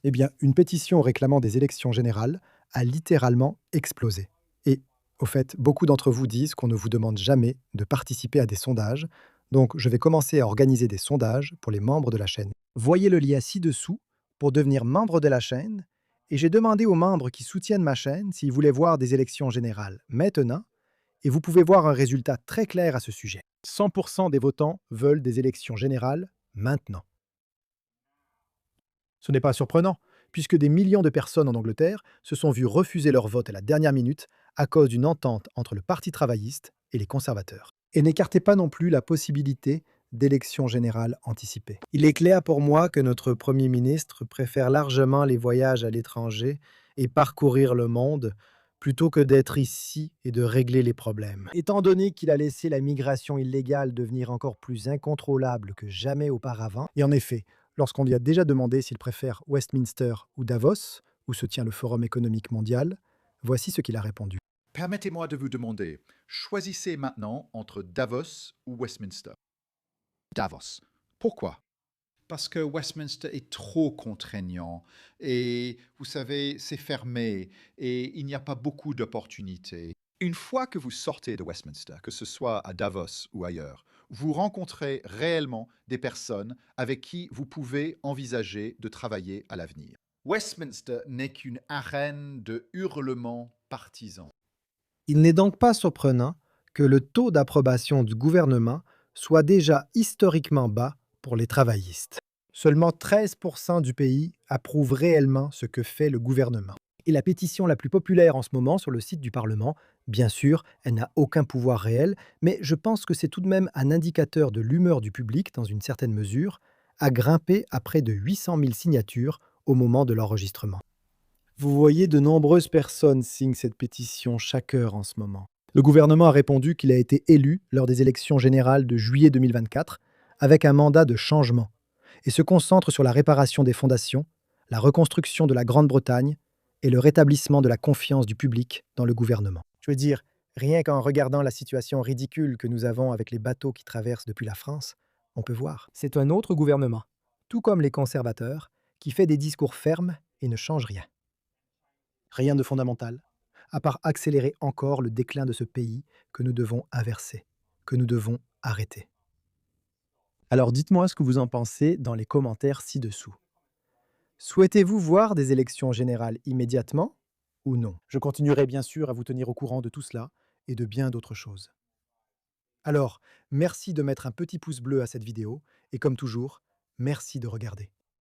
Eh bien, une pétition réclamant des élections générales a littéralement explosé. Et au fait, beaucoup d'entre vous disent qu'on ne vous demande jamais de participer à des sondages, donc je vais commencer à organiser des sondages pour les membres de la chaîne. Voyez le lien ci-dessous pour devenir membre de la chaîne, et j'ai demandé aux membres qui soutiennent ma chaîne s'ils voulaient voir des élections générales maintenant, et vous pouvez voir un résultat très clair à ce sujet. 100% des votants veulent des élections générales maintenant. Ce n'est pas surprenant, puisque des millions de personnes en Angleterre se sont vues refuser leur vote à la dernière minute à cause d'une entente entre le Parti travailliste et les conservateurs. Et n'écartez pas non plus la possibilité d'élections générales anticipées. Il est clair pour moi que notre Premier ministre préfère largement les voyages à l'étranger et parcourir le monde plutôt que d'être ici et de régler les problèmes. Étant donné qu'il a laissé la migration illégale devenir encore plus incontrôlable que jamais auparavant, et en effet, lorsqu'on lui a déjà demandé s'il préfère Westminster ou Davos, où se tient le Forum économique mondial, voici ce qu'il a répondu. Permettez-moi de vous demander, choisissez maintenant entre Davos ou Westminster. Davos. Pourquoi? Parce que Westminster est trop contraignant et vous savez, c'est fermé et il n'y a pas beaucoup d'opportunités. Une fois que vous sortez de Westminster, que ce soit à Davos ou ailleurs, vous rencontrez réellement des personnes avec qui vous pouvez envisager de travailler à l'avenir. Westminster n'est qu'une arène de hurlements partisans. Il n'est donc pas surprenant que le taux d'approbation du gouvernement soit déjà historiquement bas pour les travaillistes. Seulement 13% du pays approuve réellement ce que fait le gouvernement. Et la pétition la plus populaire en ce moment sur le site du Parlement, bien sûr, elle n'a aucun pouvoir réel, mais je pense que c'est tout de même un indicateur de l'humeur du public dans une certaine mesure, a grimpé à près de 800 000 signatures au moment de l'enregistrement. Vous voyez, de nombreuses personnes signent cette pétition chaque heure en ce moment. Le gouvernement a répondu qu'il a été élu lors des élections générales de juillet 2024 avec un mandat de changement et se concentre sur la réparation des fondations, la reconstruction de la Grande-Bretagne et le rétablissement de la confiance du public dans le gouvernement. Je veux dire, rien qu'en regardant la situation ridicule que nous avons avec les bateaux qui traversent depuis la France, on peut voir. C'est un autre gouvernement, tout comme les conservateurs, qui fait des discours fermes et ne change rien. Rien de fondamental, à part accélérer encore le déclin de ce pays que nous devons inverser, que nous devons arrêter. Alors dites-moi ce que vous en pensez dans les commentaires ci-dessous. Souhaitez-vous voir des élections générales immédiatement ou non? Je continuerai bien sûr à vous tenir au courant de tout cela et de bien d'autres choses. Alors, merci de mettre un petit pouce bleu à cette vidéo et comme toujours, merci de regarder.